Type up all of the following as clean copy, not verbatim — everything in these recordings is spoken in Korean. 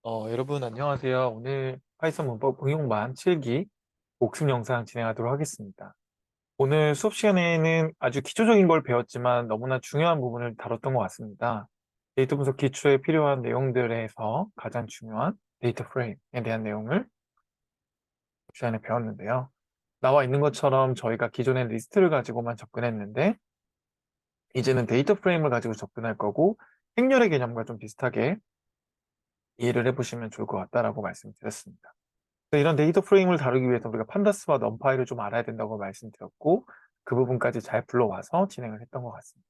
여러분 안녕하세요. 오늘 파이썬 문법 응용반 7기 복습 영상 진행하도록 하겠습니다. 오늘 수업 시간에는 아주 기초적인 걸 배웠지만 너무나 중요한 부분을 다뤘던 것 같습니다. 데이터 분석 기초에 필요한 내용들에서 가장 중요한 데이터 프레임에 대한 내용을 수업 시간에 배웠는데요. 나와 있는 것처럼 저희가 기존의 리스트를 가지고만 접근했는데 이제는 데이터 프레임을 가지고 접근할 거고 행렬의 개념과 좀 비슷하게 이해를 해보시면 좋을 것 같다라고 말씀드렸습니다. 이런 데이터 프레임을 다루기 위해서 우리가 판다스와 넘파이를 좀 알아야 된다고 말씀드렸고 그 부분까지 잘 불러와서 진행을 했던 것 같습니다.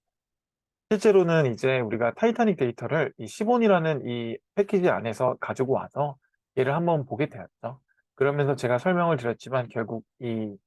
실제로는 이제 우리가 타이타닉 데이터를 이 시본이라는 이 패키지 안에서 가지고 와서 얘를 한번 보게 되었죠. 그러면서 제가 설명을 드렸지만 결국 이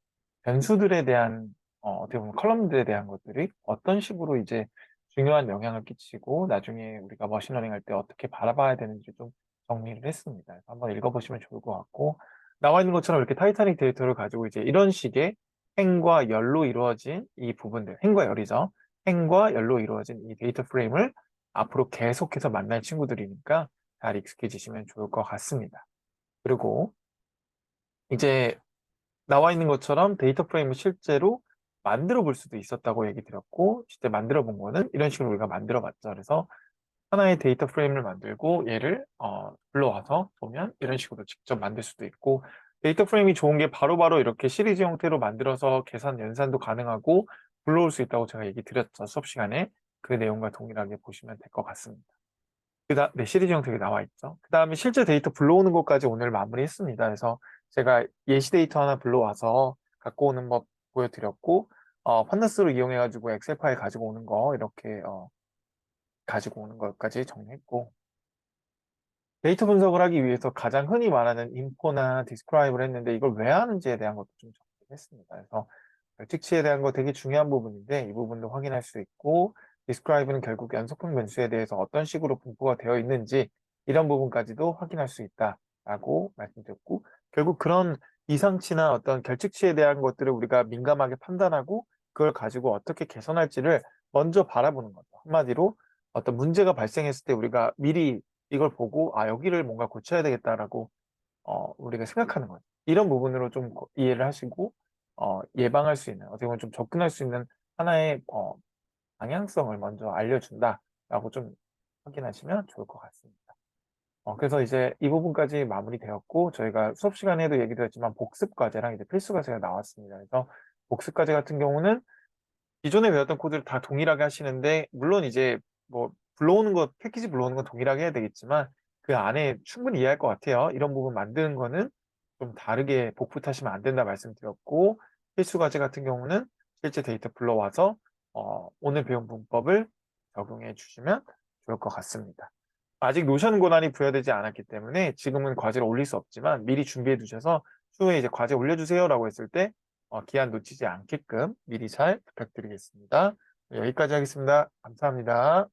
변수들에 대한 어떻게 보면 컬럼들에 대한 것들이 어떤 식으로 이제 중요한 영향을 끼치고 나중에 우리가 머신러닝 할 때 어떻게 바라봐야 되는지 좀 정리를 했습니다. 그래서 한번 읽어보시면 좋을 것 같고 나와 있는 것처럼 이렇게 타이타닉 데이터를 가지고 이제 이런 식의 행과 열로 이루어진 이 부분들, 행과 열이죠. 행과 열로 이루어진 이 데이터 프레임을 앞으로 계속해서 만날 친구들이니까 잘 익숙해지시면 좋을 것 같습니다. 그리고 이제 나와 있는 것처럼 데이터 프레임을 실제로 만들어 볼 수도 있었다고 얘기 드렸고, 실제 만들어 본 거는 이런 식으로 우리가 만들어 봤죠. 그래서 하나의 데이터 프레임을 만들고 얘를 불러와서 보면 이런 식으로 직접 만들 수도 있고, 데이터 프레임이 좋은 게 바로바로 이렇게 시리즈 형태로 만들어서 계산 연산도 가능하고 불러올 수 있다고 제가 얘기 드렸죠. 수업 시간에 그 내용과 동일하게 보시면 될 것 같습니다. 네, 시리즈 형태가 나와 있죠. 그 다음에 실제 데이터 불러오는 것까지 오늘 마무리했습니다. 그래서 제가 예시 데이터 하나 불러와서 갖고 오는 법 보여드렸고, 판다스로 이용해가지고 엑셀 파일 가지고 오는 거 이렇게 가지고 오는 것까지 정리했고, 데이터 분석을 하기 위해서 가장 흔히 말하는 인포나 디스크라이브를 했는데 이걸 왜 하는지에 대한 것도 좀 정리했습니다. 그래서 특치에 대한 거 되게 중요한 부분인데 이 부분도 확인할 수 있고 디스크라이브는 결국 연속형 변수에 대해서 어떤 식으로 분포가 되어 있는지 이런 부분까지도 확인할 수 있다라고 말씀드렸고 결국 그런 이상치나 어떤 결측치에 대한 것들을 우리가 민감하게 판단하고 그걸 가지고 어떻게 개선할지를 먼저 바라보는 거죠. 한마디로 어떤 문제가 발생했을 때 우리가 미리 이걸 보고 아 여기를 뭔가 고쳐야 되겠다라고 우리가 생각하는 거죠. 이런 부분으로 좀 이해를 하시고 예방할 수 있는 어떻게 보면 좀 접근할 수 있는 하나의 방향성을 먼저 알려준다라고 좀 확인하시면 좋을 것 같습니다. 그래서 이제 이 부분까지 마무리되었고 저희가 수업 시간에도 얘기 드렸지만 복습 과제랑 이제 필수 과제가 나왔습니다. 그래서 복습 과제 같은 경우는 기존에 배웠던 코드를 다 동일하게 하시는데 물론 이제 뭐 불러오는 것 패키지 불러오는 건 동일하게 해야 되겠지만 그 안에 충분히 이해할 것 같아요. 이런 부분 만드는 거는 좀 다르게 복붙하시면 안 된다 말씀드렸고 필수 과제 같은 경우는 실제 데이터 불러와서 오늘 배운 문법을 적용해 주시면 좋을 것 같습니다. 아직 노션 권한이 부여되지 않았기 때문에 지금은 과제를 올릴 수 없지만 미리 준비해 두셔서 추후에 이제 과제 올려주세요라고 했을 때 기한 놓치지 않게끔 미리 잘 부탁드리겠습니다. 여기까지 하겠습니다. 감사합니다.